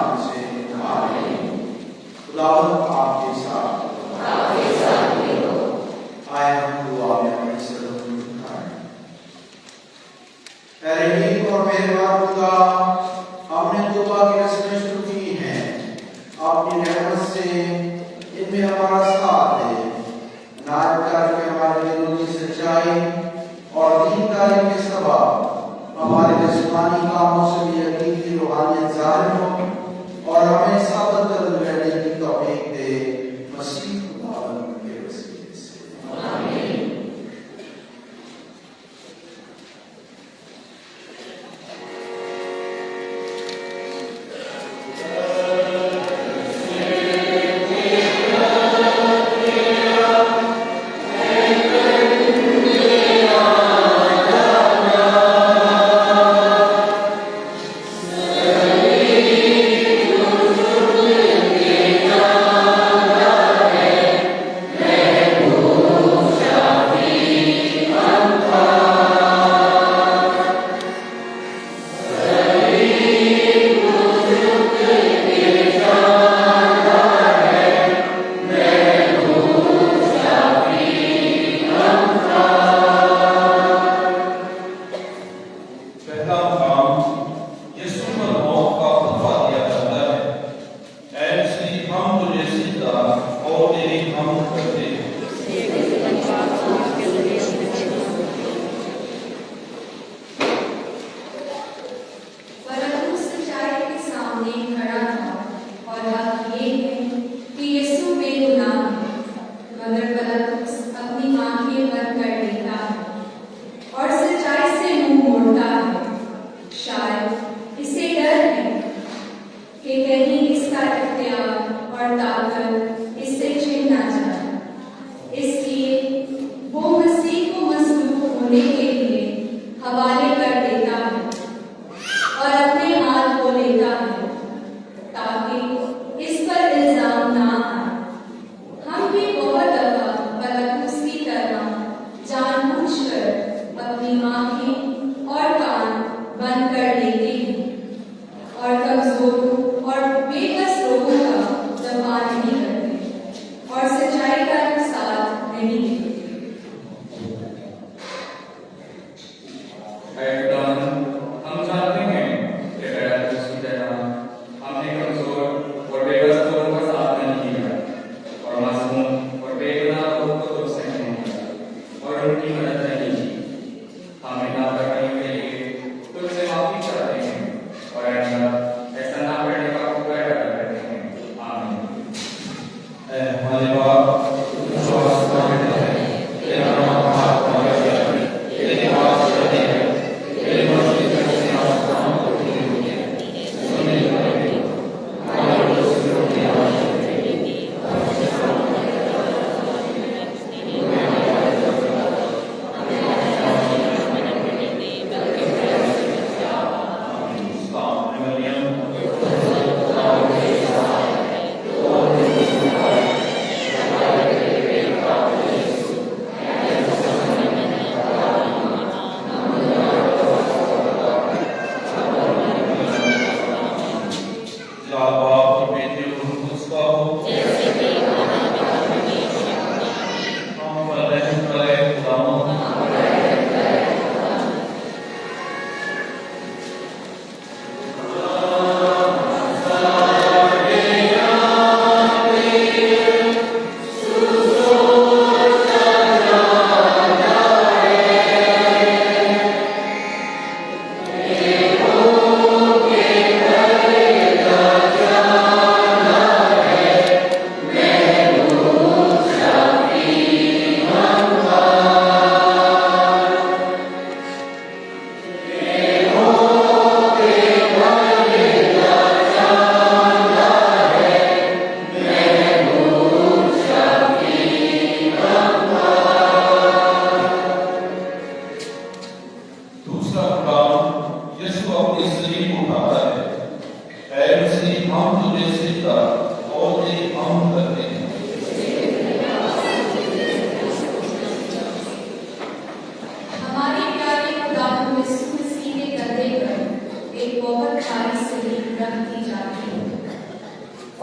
नाम से आमीन। खुदावंद आपके साथ भी हो। आए हम दुआ में अपने सरों को झुकाएं। रहीम और मेहरबान खुदा, हमने तौबा की रस्में शुरू की हैं, अपनी रहमत से इनमें हमारा साथ दे। नाज करके हमारे दिलों की सच्चाई और दीनदारी के सबब हमारे जिस्मानी कामों से भी यकीन की रूहानियत ज़ाहिर हो और हमें साबित कदम रहने की तौफीक दे। मसीह खुदावंद के वसीले से आमीन।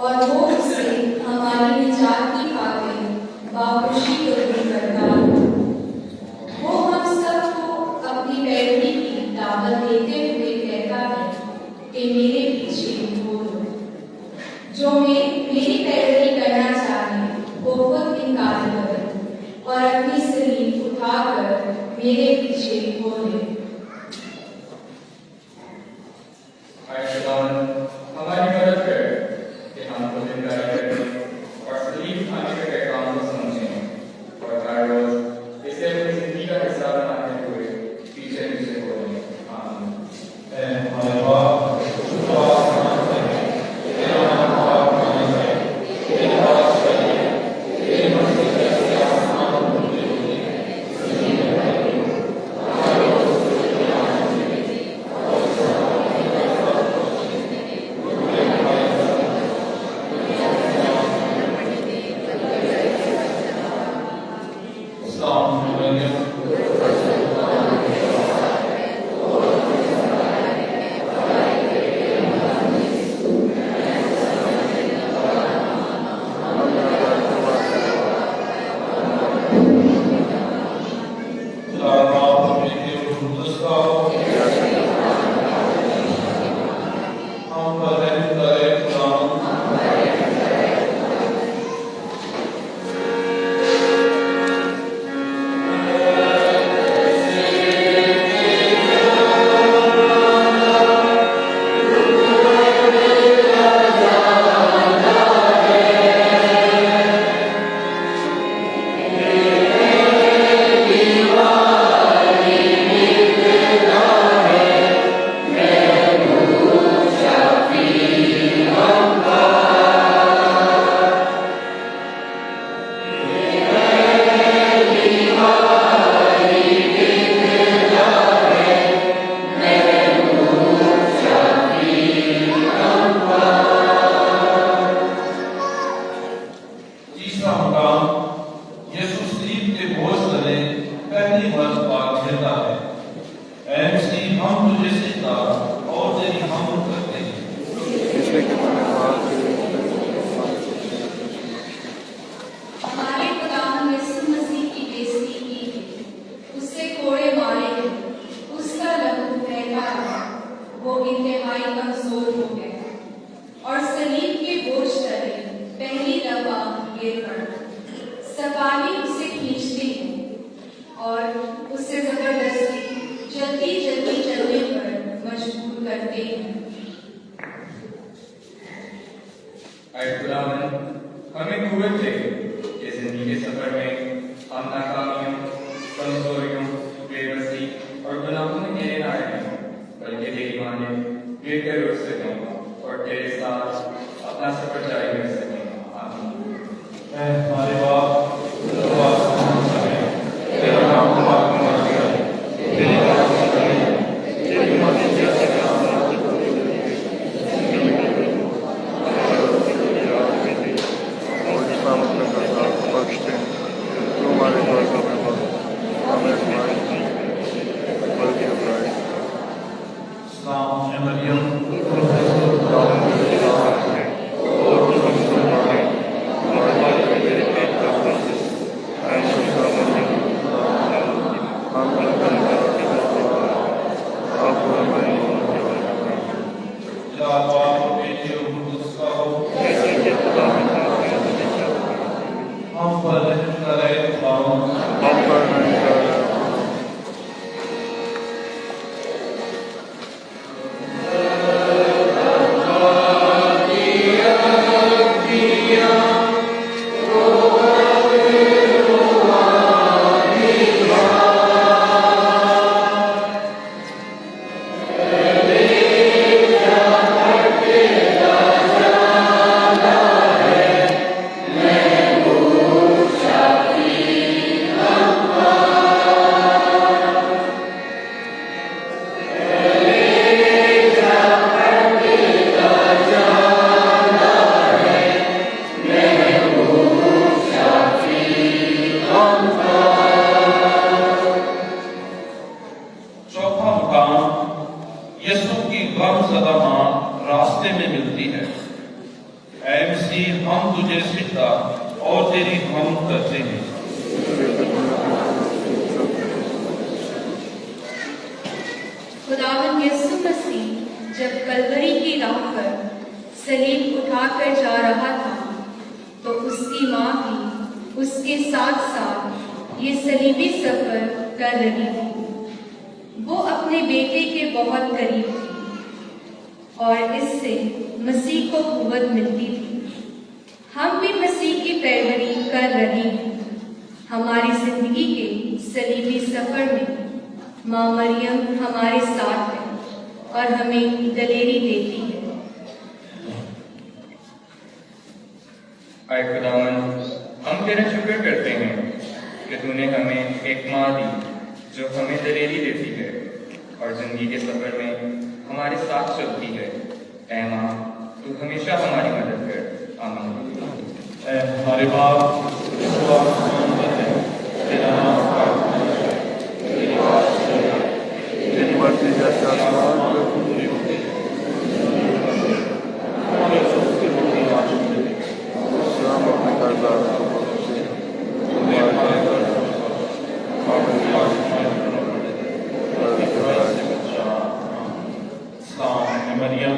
और वो उसे हमारी निजात की खातिर बाखुशी कबूल करता है। वो हम सबको अपनी पैरवी की दावत देते हुए कहता है कि मेरे पीछे हो लो। जो मेरी पैरवी करना चाहे वो खुद इनकार करे और अपनी सलीब उठाकर मेरे पीछे हो ले। हमारी मदद कर कि हम खुद इनकार करें और सलीब उठाने के पैगाम को समझें और हर रोज इसे अपनी जिंदगी का हिस्सा बनाते हुए पीछे पीछे हो लें। आमीन। हमारे बाप हमें हुए थे कि जिंदगी के सफर में हम नाकामियों, कमजोरियों, बेबसी और गुनाहों में गिरे ना आए, बल्कि तेरी मां ने गिर कर उठ सकें और तेरे साथ अपना सफर जारी कर सकें। आमीन। हमारे बाप तेरा नाम बख्शते मसीह हम तुझे सिजदा और तेरी हम करते हैं। खुदावंद यीशु मसीह जब कलवरी की राह पर सलीब उठाकर जा रहा था तो उसकी माँ भी उसके साथ साथ ये सलीबी सफर कर रही थी। वो अपने बेटे के बहुत करीब थी और इससे मसीह को कुव्वत मिलती थी। हम भी मसीह की पैरवी कर रहे हैं। हमारी जिंदगी के सलीबी सफर में माँ मरियम हमारे साथ है और हमें दलेरी देती है। आए खुदावन, हम तेरा शुक्र करते हैं कि तूने हमें एक माँ दी जो हमें दलेरी देती है और जिंदगी के सफर में हमारे साथ चलती है। ऐ माँ, तू हमेशा हमारी मदद कर। आमीन। ऐ हमारे बाप, तेरा नाम तेरी बात तेरी मर्जी जैसे आसमान पर पूरी होती है। हमारे सबके रोटी आज मिले, हम अपने कर्जदार को बख्शे, तुम्हें हमारे कर्ज मरियम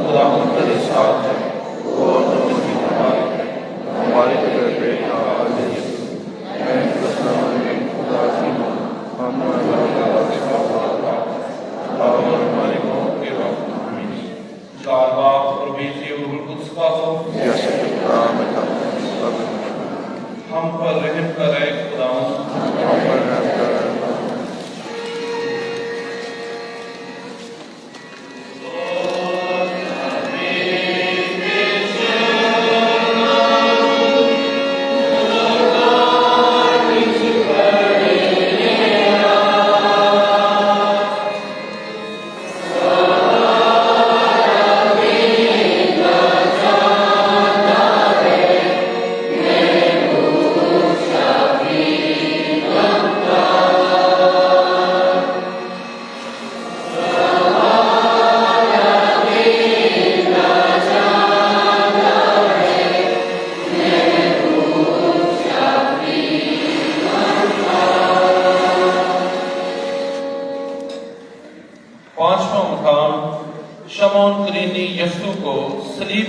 खुदावंद तेरे साथ है और तुम इसकी मुबारक है। हमारे बेटा खुदा की हम और हमारे गाँव के वक्त बाप और बेटे और कुछ का हो हम पर रहम करे खुदावंद, हम पर रहम करे।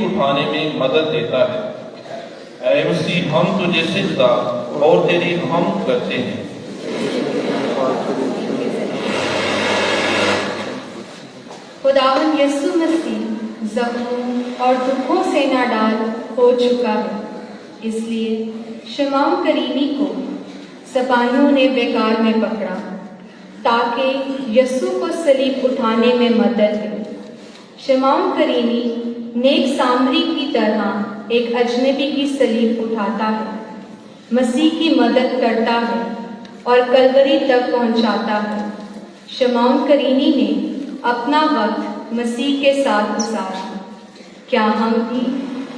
उठाने में मदद देता है। ऐ मसीह हम तुझे सिजदा और तेरी हम करते हैं। खुदावंद यीशु मसीह जख्मों और दुखों से नाडाल हो चुका है, इसलिए शमाम करीमी को सपाहियों ने बेकार में पकड़ा ताकि यीशु को सलीब उठाने में मदद दे। शमाम करीमी नेक सामरी की तरह एक अजनबी की सलीब उठाता है, मसीह की मदद करता है और कलवरी तक पहुंचाता है। शमाम करीनी ने अपना वक्त मसीह के साथ गुजारा। क्या हम भी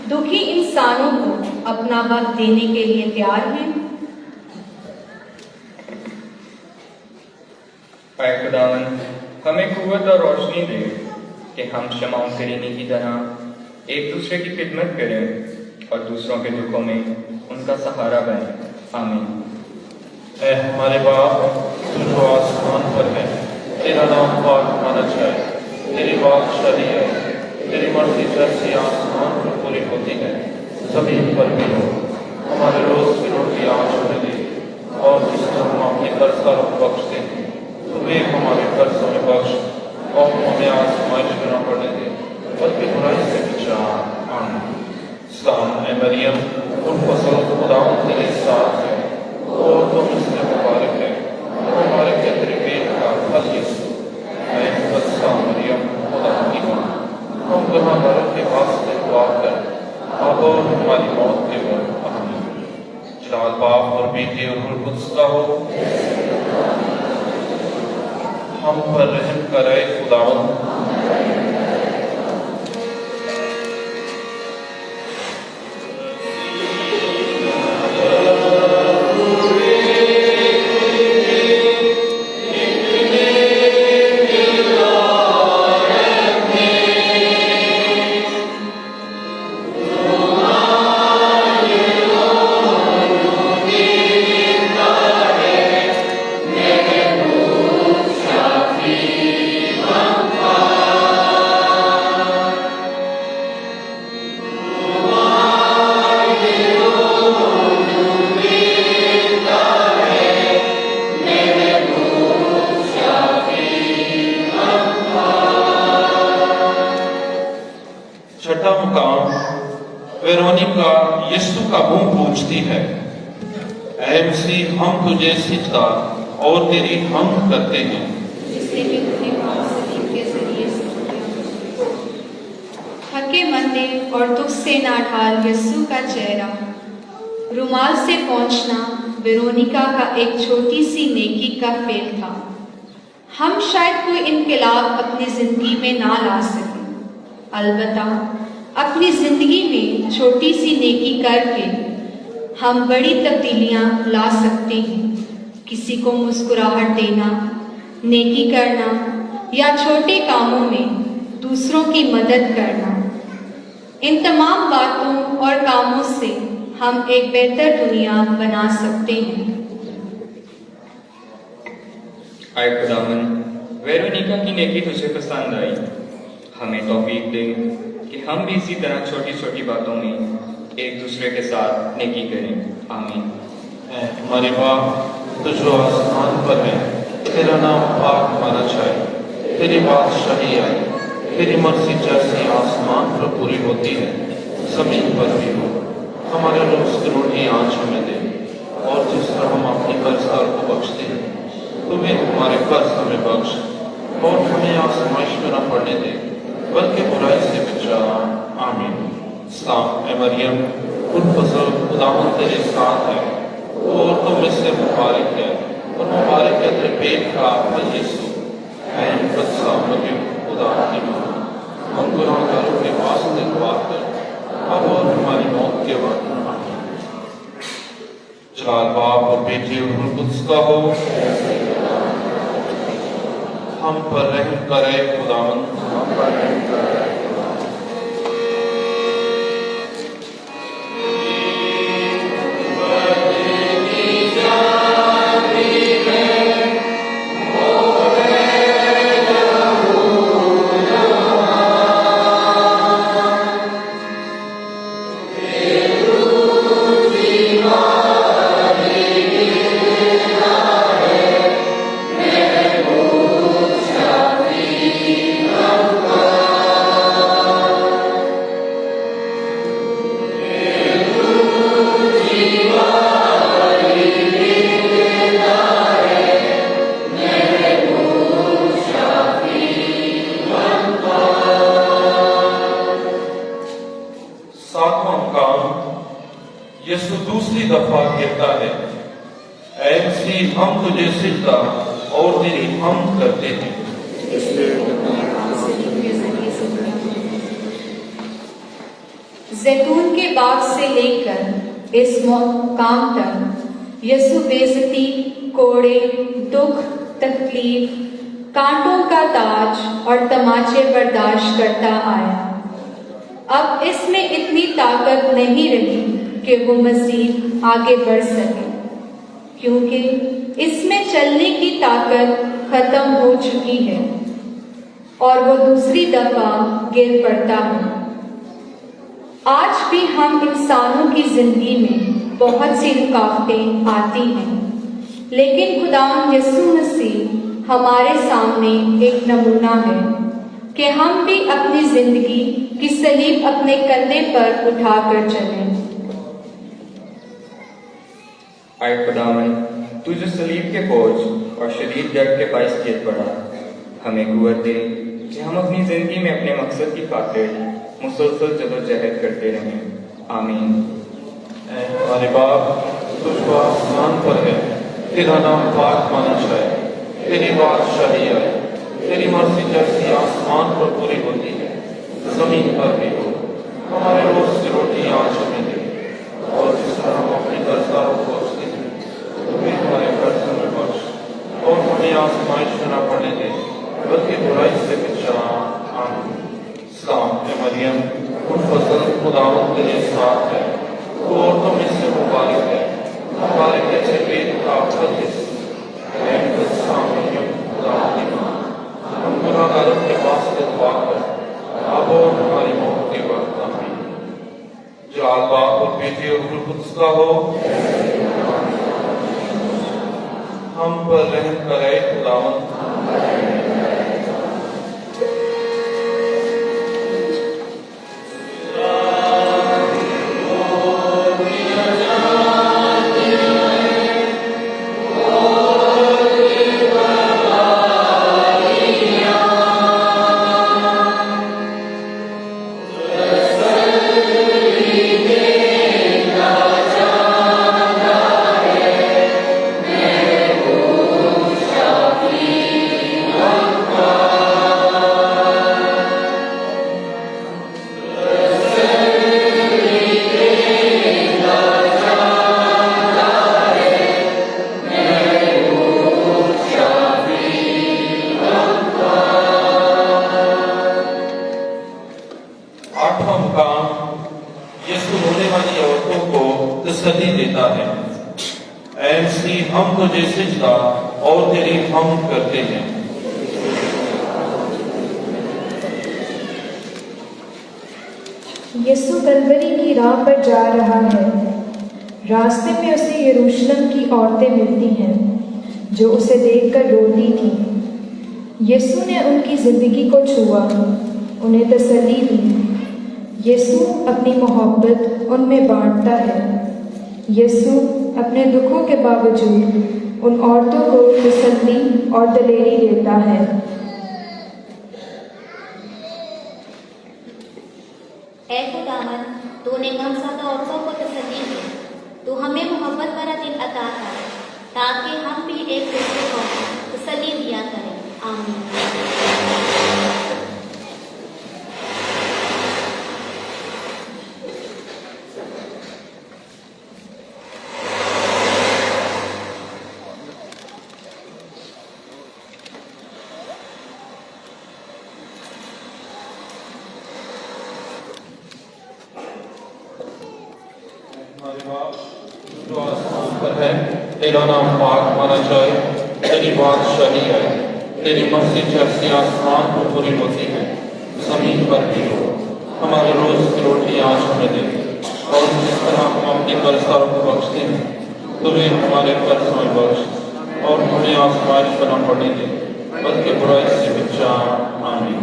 दुखी इंसानों को अपना वक्त देने के लिए तैयार हैं? ऐ खुदावन, हमें कुव्वत और रोशनी दे कि हम शमाम करीनी की तरह एक दूसरे की खिदमत करें और दूसरों के दुखों में उनका सहारा बने। आमीन। ऐ हमारे बाप, तू जो आसमान पर है, तेरा नाम पाक माना जाए, तेरी बादशाही है, तेरी मर्जी जैसी आसमान पर पूरी होती है जमीन पर भी हो। हमारे रोज की रोटी आज हमें दे और जिससे हम अपने कर्जदारों को बख्शते हैं, तुम्हें हमारे कर्जों में बख्श और हमें आजमाइश में न पड़ने दे, बल्कि बुराई से बचा। आमीन। सलाम ऐ मरियम, तुम फसल खुदावंद तेरे साथ है और तुम इसमें मुबारक है, मुबारक है तेरे पेट का फल यीशु। ऐ मुकद्दसा मरियम, खुदा की माँ, हम गुनाहगारों के वास्ते दुआ कर अब और हमारी मौत के वक्त। आमीन। जलाल बाप और बेटे और रूह कुद्स का हो। हम पर रहम करे खुदावंद। वेरोनिका यीशु का मुंह पूछती है, ऐ मसीह हम तुझे सिजदा और तेरी हम करते हैं जिसने कि तूने सलीब के जरिए थके मंदे और दुख से नाढाल यीशु का चेहरा। रुमाल से पहुंचना वेरोनिका का एक छोटी सी नेकी का फेल था। हम शायद कोई इनकलाब अपनी जिंदगी में ना ला सके, अलबत्ता अपनी जिंदगी में छोटी सी नेकी करके हम बड़ी तब्दीलियां ला सकते हैं। किसी को मुस्कुराहट देना, नेकी करना या छोटे कामों में दूसरों की मदद करना, इन तमाम बातों और कामों से हम एक बेहतर दुनिया बना सकते हैं। आए खुदावन, वेरोनिका की नेकी तुझे पसंद आई। हमें तौफीक दे कि हम भी इसी तरह छोटी छोटी बातों में एक दूसरे के साथ नेकी करें। आमीन। हमारे बाप तुझ जो आसमान पर है, तेरा नाम पाक माना जाए, तेरी बादशाही आए, तेरी मर्जी जैसी आसमान पर पूरी होती है जमीन पर भी हो। हमारे रोज की रोटी आज हमें दे, और जिस तरह हम अपने कर्जदार को बख्शते हैं, तुम्हें हमारे कर्ज हमें बख्श, और हमें आजमाइश में न पड़ने दे, बल्कि बुराई से बचा। आमीन। सलाम ए मरियम, खुद खुदावन तेरे साथ है, और तुम इससे मुबारक है, और मुबारक है तेरे पेट का फल यीशु। ऐ बच्चा मरियम, खुदा की मां, हम गुनाहगारों के वास्ते दुआ कर, अब और हमारी मौत के वक्त। जलाल बाप और बेटी और रूह कुद्स का हो। हम पर रहम करे खुदावन। यीशु दूसरी दफा कहता है, ऐ मसीह हम तुझे सिजदा और तेरी हम करते हैं। जैतून के बाग से लेकर इस मुकाम तक यीशु बेइज्जती, कोड़े, दुख, तकलीफ, कांटों का ताज और तमाचे बर्दाश्त करता आया। अब इसमें इतनी ताकत नहीं रही कि वो मज़ीद आगे बढ़ सके, क्योंकि इसमें चलने की ताकत खत्म हो चुकी है और वो दूसरी दफा गिर पड़ता है। आज भी हम इंसानों की जिंदगी में बहुत सी रुकावटें आती हैं, लेकिन खुदावंद यीशु मसीह हमारे सामने एक नमूना है कि हम भी अपनी जिंदगी की सलीब अपने कंधे पर उठाकर चलें। आए खुदावन, तू जो सलीब के बोझ और शदीद दर्द के बायस गिर पड़ा, हमें कुव्वत दे कि हम अपनी जिंदगी में अपने मकसद की खातिर मुसलसल जदोजहद करते रहें। आमीन। हमारे बाप तुझ जो आसमान पर है, तेरा नाम पाक माना जाए, तेरी बादशाही आए, तेरी मर्जी जैसी आसमान पर पूरी होती है जमीन पर भी हो। हमारे रोज की रोटी आज हमें दे, और जिस तरह हम अपने कर्जदारों को बख्शते हैं, तुम्हें हमारे कर्ज हमें बख्श, और हमें आजमाइश में न पड़ने दे, बल्कि बुराई से बचा। आमीन। सलाम ए मरियम, खुद खुदावंद तेरे साथ है, तो और तुम इससे मुबारक है, मुबारक है तेरे पेट का फल यीशु। ऐ बच्चा मरियम, खुदा की मां, हम गुनाहगारों के वास्ते दुआ कर, अब और हमारी मौत के वक्त। आमीन। जलाल बाप और बेटे और रूह कुद्स का हो। हम पर रहम करे खुदावंद। तसल्ली देता है। ऐ मसीह हम तुझे सिजदा और तेरी हम करते हैं। यीशु कलवरी की राह पर जा रहा है। रास्ते में उसे यरूशलेम की औरतें मिलती हैं जो उसे देखकर रोती थीं। यीशु ने उनकी जिंदगी को छुआ, उन्हें तसल्ली दी। यीशु अपनी मोहब्बत उनमें बांटता है। यीशु अपने दुखों के बावजूद उन औरतों को तसल्ली और दिलेरी देता है। ऐ खुदावन, तूने गमज़दा औरतों को तसल्ली दी। तू हमें मोहब्बत भरा दिल अता कर ताकि हम भी एक दूसरे को तसल्ली दिया करें। आमीन। हमारे बाप जो आसमान पर है, तेरा नाम पाक माना जाए, तेरी बादशाही आए, तेरी मर्जी जैसी आसमान पर पूरी होती है जमीन पर भी हो। हमारे रोज की रोटी आज हमें दे, और जिस तरह हम अपने कर्जदारों को बख्शते हैं, तुम्हें हमारे कर्ज में बख्श, और हमें आजमाइश पर न पड़ने दे, बल्कि बुराई से बचा। आमीन।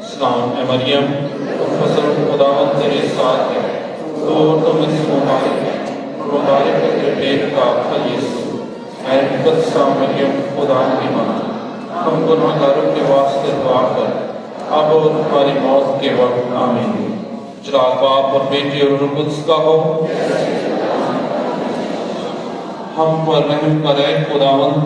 सलाम ए मरियम, फसल खुदावंद तेरे साथ है, तो तुम इस मुबारक है, मुबारक है तेरे पेट का फल यीशु। ऐ मुकद्दसा मरियम, खुदा की माँ, हम गुनहगारों के वास्ते दुआ कर, अब और हमारी मौत के वक्त। आमीन। जलाल बाप और बेटी और रूह कुद्स का हो। हम पर रहम करे खुदावंद।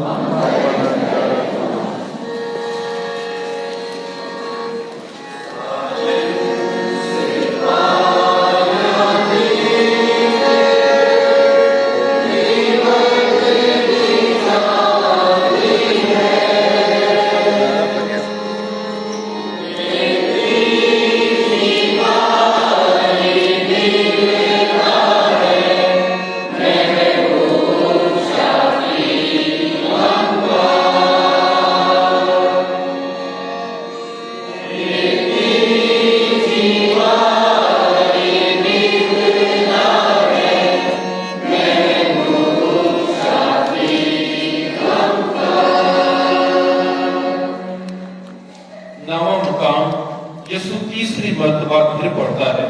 यीशु तीसरी मर्तबा फिर पढ़ता है,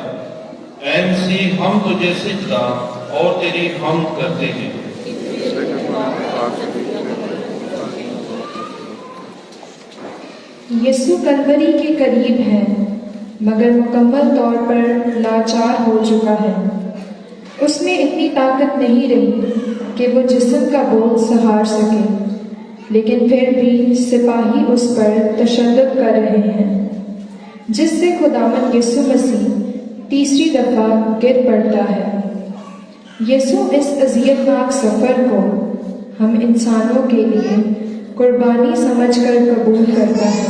ऐ मसीह हम तुझे सिजदा और तेरी हम करते हैं। यीशु कलवरी के करीब है, मगर मुकम्मल तौर पर लाचार हो चुका है। उसमें इतनी ताकत नहीं रही कि वो जिस्म का बोझ सहार सके, लेकिन फिर भी सिपाही उस पर तशद्दुद कर रहे हैं, जिससे खुदावंद यीशु मसीह तीसरी दफा गिर पड़ता है। यीशु इस अज़ियतनाक सफ़र को हम इंसानों के लिए कुर्बानी समझकर कबूल करता है।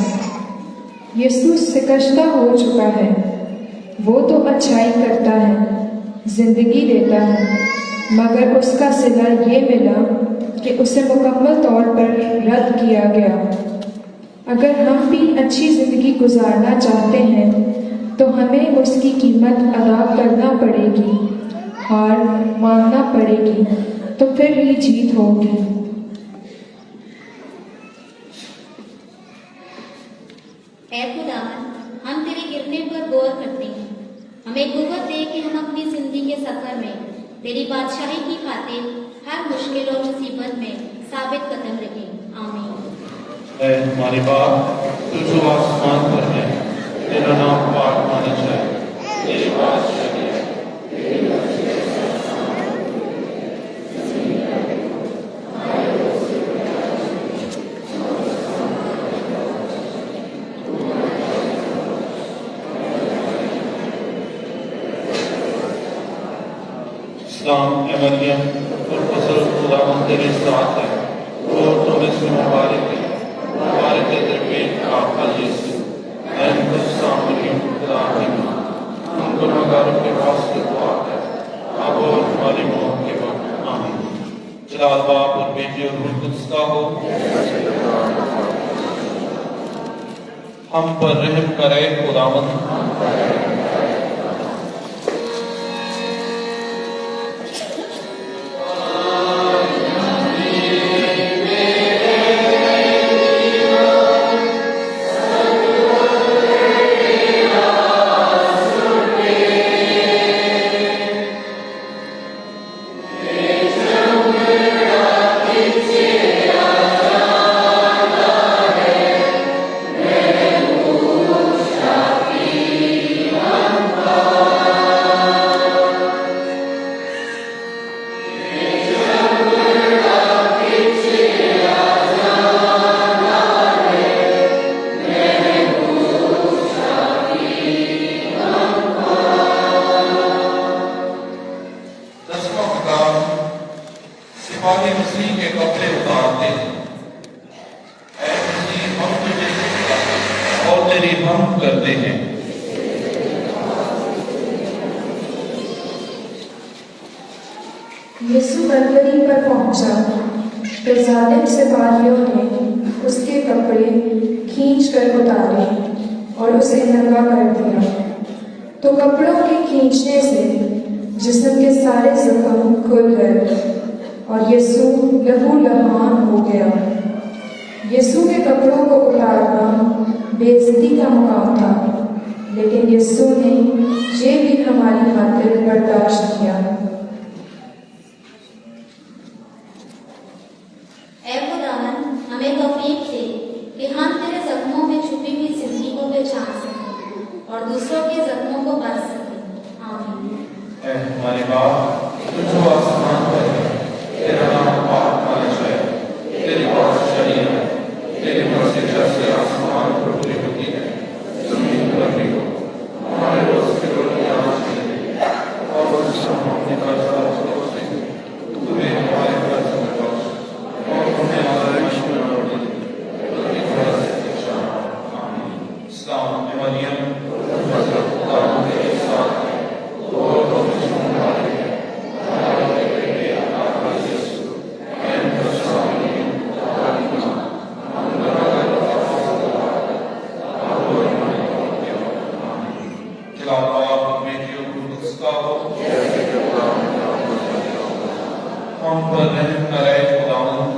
यीशु शिकस्ता हो चुका है, वो तो अच्छाई करता है, जिंदगी देता है, मगर उसका सिला ये मिला कि उसे मुकम्मल तौर पर रद्द किया गया। अगर हम भी अच्छी ज़िंदगी गुजारना चाहते हैं तो हमें उसकी कीमत अदा करना पड़ेगी, हार मानना पड़ेगी, तो फिर ही जीत होगी। ऐ खुदावन, हम तेरे गिरने पर गौर करते हैं। हमें कुव्वत दे कि हम अपनी जिंदगी के सफर में तेरी बादशाही की खातिर हर मुश्किल और मुसीबत में साबित कदम रखें। आमीन। ऐ हमारे बाप, तू जो आसमान पर है, तेरा नाम पाक माना जाए, तेरी बादशाही आए, तेरी मर्जी जैसी आसमान पर जमीन पर हो। हमारे रोज की रोटी आज हमें दे, और सलाम ए मरियम, और फसल खुदावंद तेरे साथ है, और तुम इसमें मुबारक है, मुबारक है तेरे पेट का फल यीशु। ऐ मुकद्दसा मरियम, खुदा की माँ, हम गुनहगारों के वास्ते दुआ कर, अब और हमारी मौत के सलावत बाप और बेटे और रूह कुद्स का हो। हम पर रहम करे खुदावंद। सिपाही मसीह के कपड़े उतारते हैं। ऐ मसीह, हम तुझे सिजदा और तेरी हम करते हैं। यीशु कलवरी पर पहुंचा तो जालिम सिपाहियों ने उसके कपड़े खींच कर उतारे और उसे नंगा कर दिया। तो कपड़ों के खींचने से जिस्म के सारे जख्म खुल गए और यीशु लहू लहान हो गया। यीशु के कपड़ों को उतारना बेइज्जती का मुकाम था, लेकिन यीशु ने ये भी हमारी खातिर बर्दाश्त किया। ऐ खुदावन, हमें तौफीक दे कि हम तेरे जख्मों में छुपी हुई जिंदगी को पहचान सकें और दूसरों के जख्मों को बच सकें। आमीन। ऐ हमारे बाप, तू जो आसमान पर है, तेरा नाम पाक माना जाए, तेरी बादशाही है, तेरी मर्जी जैसे आसमान पर पूरी होती है, जमीन पर भी हो। हमारे रोज की रोटी आज हमें दे और उससे हम अपने कर्ज होते हैं, तुम्हें हमारे कर्ज में बख्श और हमें आज़ादी में न डाल दे, बल्कि खुदा से बचा। आमीन। सलाम मरियम, खुदा के साथ और हम पर रहम करे खुदावंद।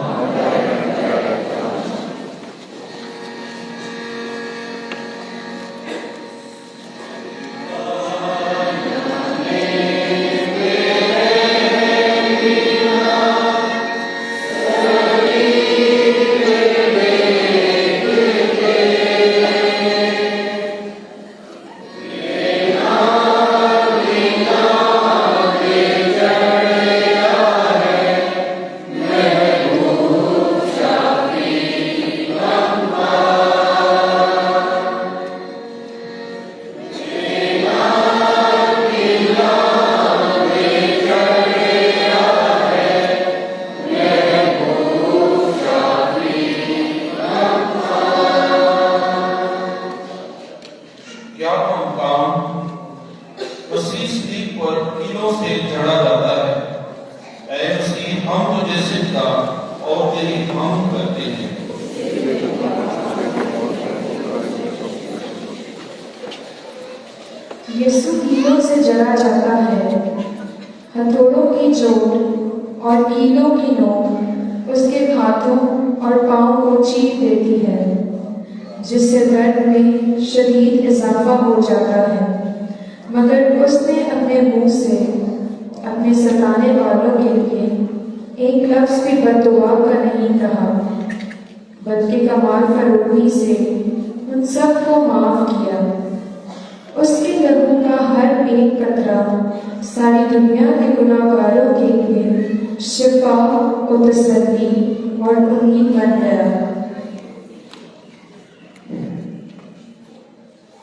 क्या हम काम मसीह सलीब पर कीलों से जड़ा जाता है। ऐ मसीह, हम तुझे सिजदा और तेरी हम करते हैं। यीशु कीलों से जड़ा जाता है। हथौड़ों की चोट और कीलों की नोक उसके हाथों और पांव को चीर देती है, जिससे दर्द में शदीद इजाफा हो जाता है। मगर उसने अपने मुंह से अपने सताने वालों के लिए एक लफ्ज़ भी बद्दुआ का नहीं कहा, बल्कि कमाल फरोगी से उन सबको माफ किया। उसके लहू का हर एक कतरा सारी दुनिया के गुनाहगारों के लिए शिफा और तसल्ली और उम्मीद बन गया।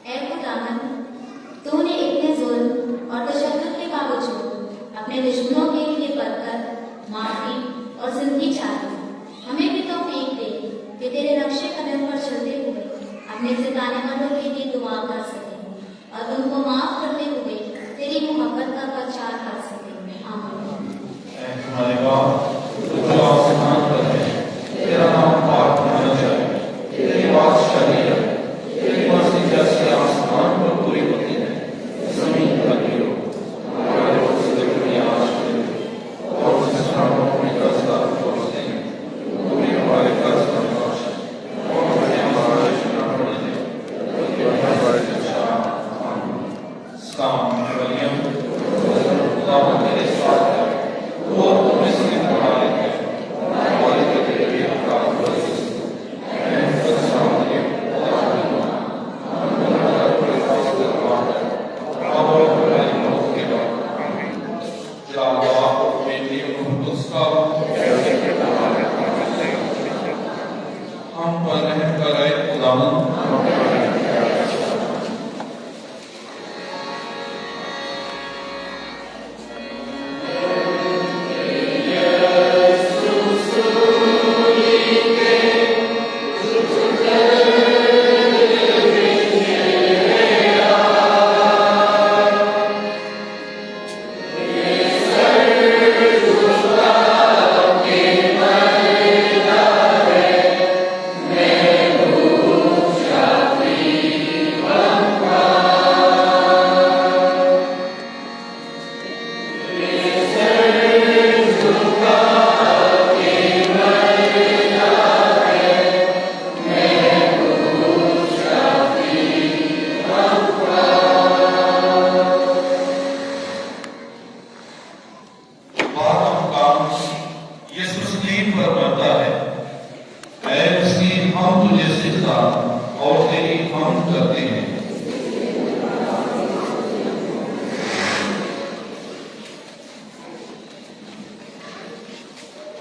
ऐ खुदावन, तूने इतने जुल्म और तशद्दुद के बावजूद अपने दुश्मनों के लिए बरकत, माफी और जिंदगी चाही। हमें भी तौफीक दे कि तेरे नक्शे कदम पर चलते हुए अपने सिताने वालों के लिए दुआ कर सके और उनको माफ करते हुए तेरी मोहब्बत का प्रचार कर सके। आमीन। ऐ हमारे बाप,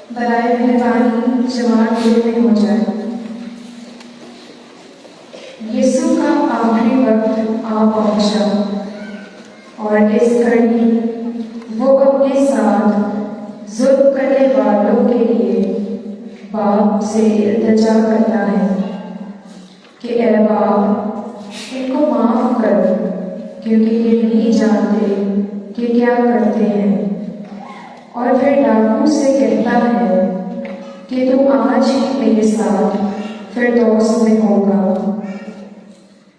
बराए मेहरबानी जवान दिल में हो जाए। यीशु का आखिरी वक्त आ पहुंचा और इस घड़ी वो अपने साथ जुल्म करने वालों के लिए बाप से इल्तिजा करता है कि ए बाप, इनको माफ कर, क्योंकि ये नहीं जानते कि क्या करते हैं। और फिर डाकू से कहता है कि तुम आज ही मेरे साथ फिरदौस में होगा।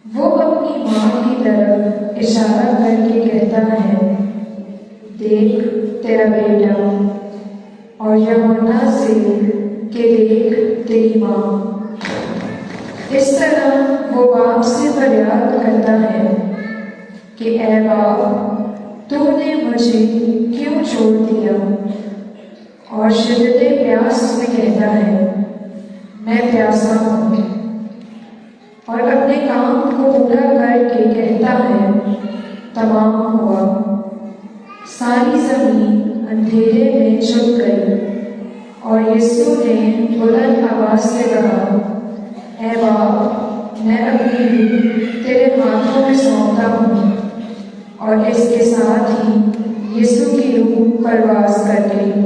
वो अपनी माँ की तरफ इशारा करके कहता है, देख तेरा बेटा, और यूहन्ना से कि देख तेरी माँ। इस तरह वो बाप से फरियाद करता है कि ए बाप, तूने मुझे क्यों छोड़ दिया। और शिद्दते प्यास में कहता है, मैं प्यासा हूँ। और अपने काम को पूरा करके कहता है, तमाम हुआ। सारी जमीन अंधेरे में छुप गई और यीशु ने बुलंद आवाज से कहा, ए बाप, मैं अपनी रूह तेरे हाथों में सौंपता हूँ। और इसके साथ ही यीशु की रूह परवास कर गई।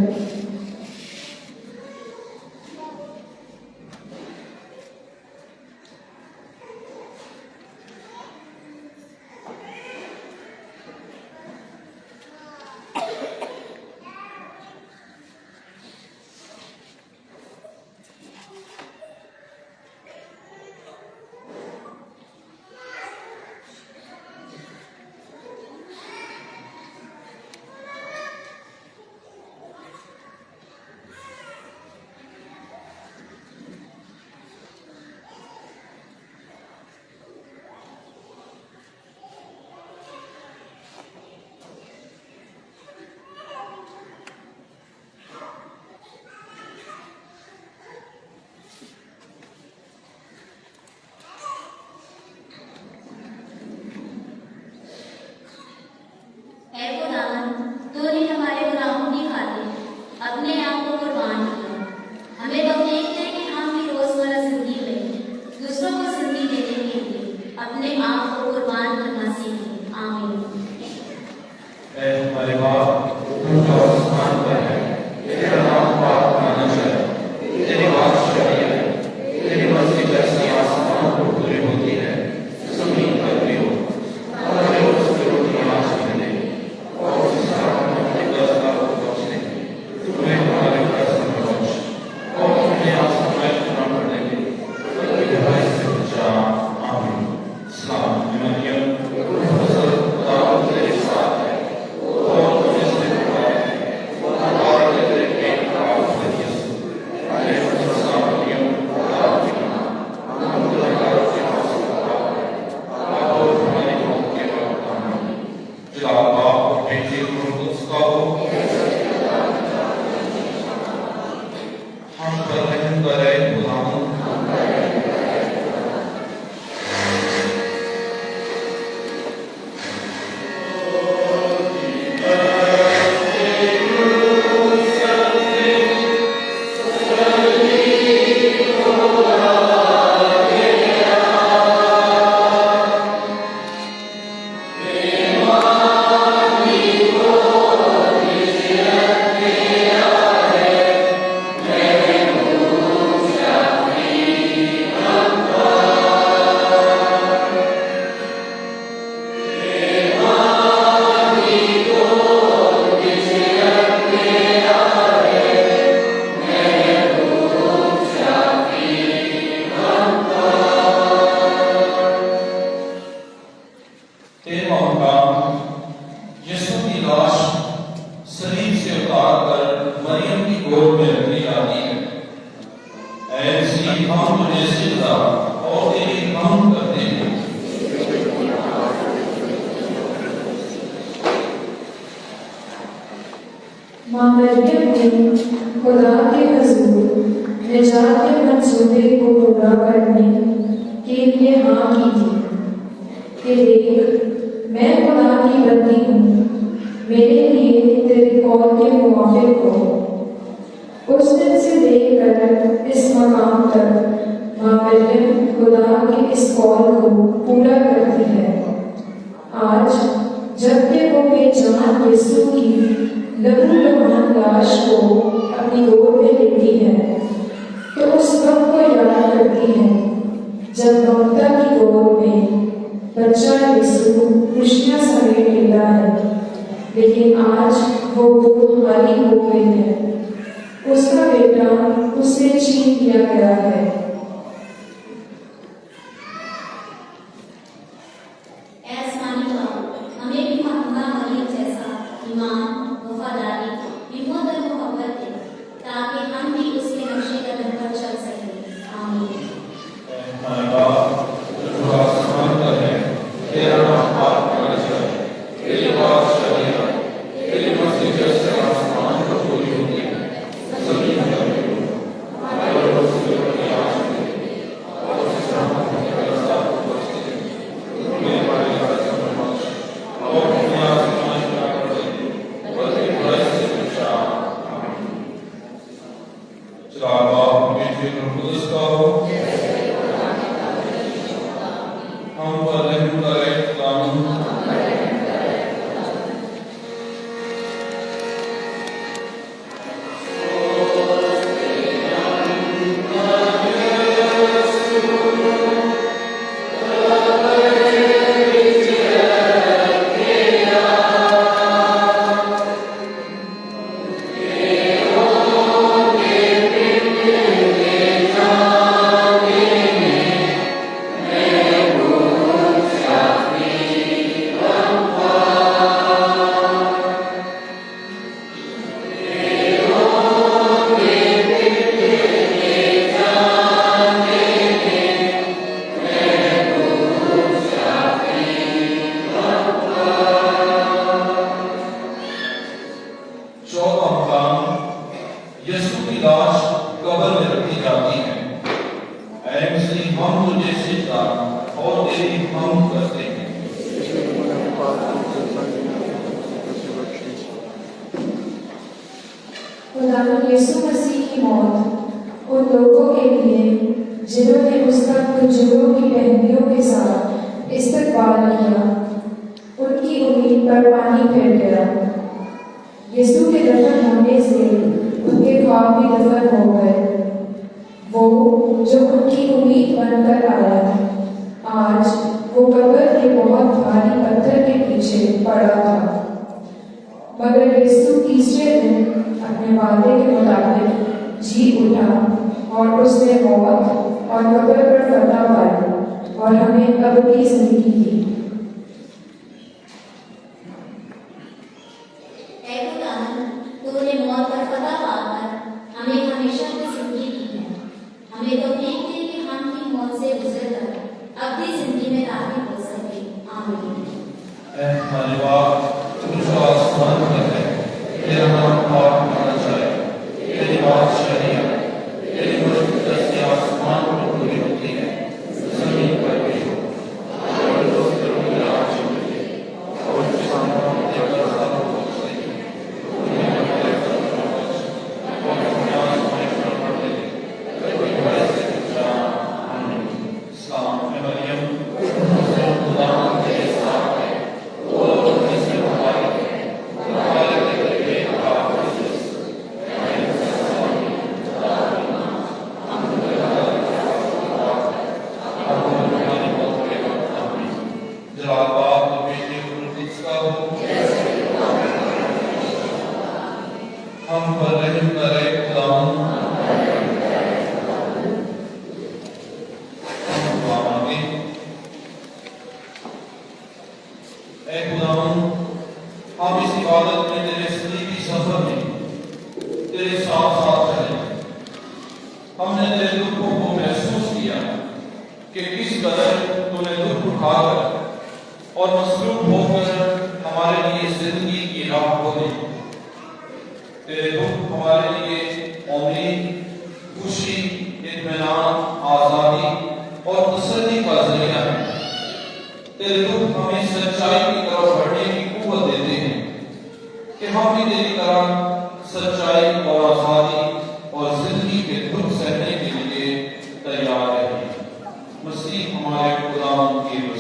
तूने हमारे गुनाहों की खातिर अपने आप को कुर्बान किया। हमें तौफीक दे कि हम भी रोजमर्रा जिंदगी में दूसरों को जिंदगी देने के लिए अपने आप को कुर्बान करना सीखें। आमीन। ऐ हमारे बाप, तू जो आसमान पर है, तेरा नाम पाक माना जाए, तेरी बादशाही आए, तेरी मर्जी जैसी आसमान पर पूरी होती है, जमीन पर भी हो। हमें उसकी रोटी आज हमें दे, और उसका अपने दस्ता को बख्श दे। तुम्हें हमारे कर्ज में बख्श, और तुम्हें आसमान न करने दे, बल्कि बुराई से बचा। आमीन। सलाम मरियम, खुदा तेरे साथ है, और तुझे से खुदा है, और तेरे पेट का फल यीशु। अरे खुदा मरियम, खुदा की माँ, हम गुनहगारों के पास खुदा है, और हमारी मौत के वक्त आमीन। जलाल बाप, बेटे और कुद्स का हो, हम पर रहम करे खुदावंद। तेरहवां मुकाम, यीशु की लाश सलीब से उतार कर मरियम की गोद में रखी जाती है। ऐ मसीह, हम तुझे सिजदा और तेरी हम करते हैं। माँ मरियम ने खुदा के हुजूर निजात के मंसूबे को पूरा करने के लिए हाँ की थी कि देख, मैं खुदा की बंदी हूँ, मेरे लिए तेरे कौल के मुवाफिक हो। उस दिन से लेकर इस मकाम तक माँ मरियम खुदा के इस कौल को पूरा करती है। आज जबकि वो बेजान यीशु की लहूलुहान लाश को अपनी गोद में लेती है, तो उस वक्त को याद करती है जब ममता की गोद में बच्चा यीशु खुशियां समेट लेता है, लेकिन आज वो गोद खाली हो गई है। उसका बेटा उससे छीन लिया गया है। आसमानी बाप, हमें भी माँ मरियम जैसा ईमान, वफादारी, हिम्मत और मोहब्बत दे, ताकि हम भी उसके नक्शे कदम पर चल सकें। आमीन। हमारे बाप जो आसमान पर है, तेरा नाम पाक होना चाहिए, तेरी बादशाही आए, तेरी मर्जी जैसे आसमान पर पूरी होती है, जमीन पर भी हो। हमारे रोज़ की आज दे, और जिस रहमत के रास्ता को बख्श दे, तुम्हें हमारे रास्ते में बख्श, और हमें आसमान का कर दे, बल्कि बुराई से बचा। आमीन। चला बाप बेटे और कुदस का हो, हम पर रहम करे खुदावंद। यीशु की लाश कब्र में रखी जाती है। ऐ मसीह, हम तुझे सिजदा और तेरी हम करते हैं। खुदावंद यीशु मसीह की मौत उन लोगों के लिए जिन्होंने उसका कुचलों की पहनियों के साथ इस्तकबाल किया, उनकी उम्मीद पर पानी फिर गया। यीशु के दफन होने से उनके ख्वाब भी दफन हो गए। वो जो उनकी उम्मीद बनकर आया, आज वो कब्र के बहुत भारी पत्थर के पीछे पड़ा था, मगर यीशु तीसरे दिन अपने वादे के मुताबिक जी उठा और उसने मौत और कब्र पर फतह पाई और हमें अबदी जिंदगी दी। तूने मौत पर फतह पाकर हमें हमेशा की जिंदगी दी है। हमें तौफीक दे कि हम की मौत से गुजरकर अपनी जिंदगी में दाखिल हो सके। आमीन। ऐ हमारे बाप तू जो आसमान पर है, तेरा नाम पाक होना चाहिए, तेरी बादशाही आए, तेरी मर्जी जैसे आसमान पर पूरी होती है, जमीन पर भी हो। हमारे रोज़ की आज दे, और जिस रहमत के रास्ता को बख्श दे, तुम्हें हमारे रास्ते में बख्श, और हमें आसमान पर कर दे, बल्कि बुराई से बचा। आमीन। सलाम है मरियम, जो खुदा के साथ है, वो अपने से मुबारक है, हमारे के पाक हम पर रहम करे खुदावंद। हम दुआ मांगे। ऐ खुदावंद, हम इस इबादत में तेरे सलीबी सफर में तेरे साथ साथ चले। हमने तेरे दुखों को महसूस किया कि किस कदर तूने दुख उठाकर और मसरूफ होकर हमारे लिए जिंदगी की राह खोली। तेरे दुख हमारे लिए उम्मीद, खुशी, इत्मीनान, आजादी और तसल्ली का जरिया है। तेरे दुख हमें सच्चाई की तरफ बढ़ने की कुव्वत देते हैं कि हम भी तेरी तरह सच्चाई और आजादी और मसीह हमारे खुदा की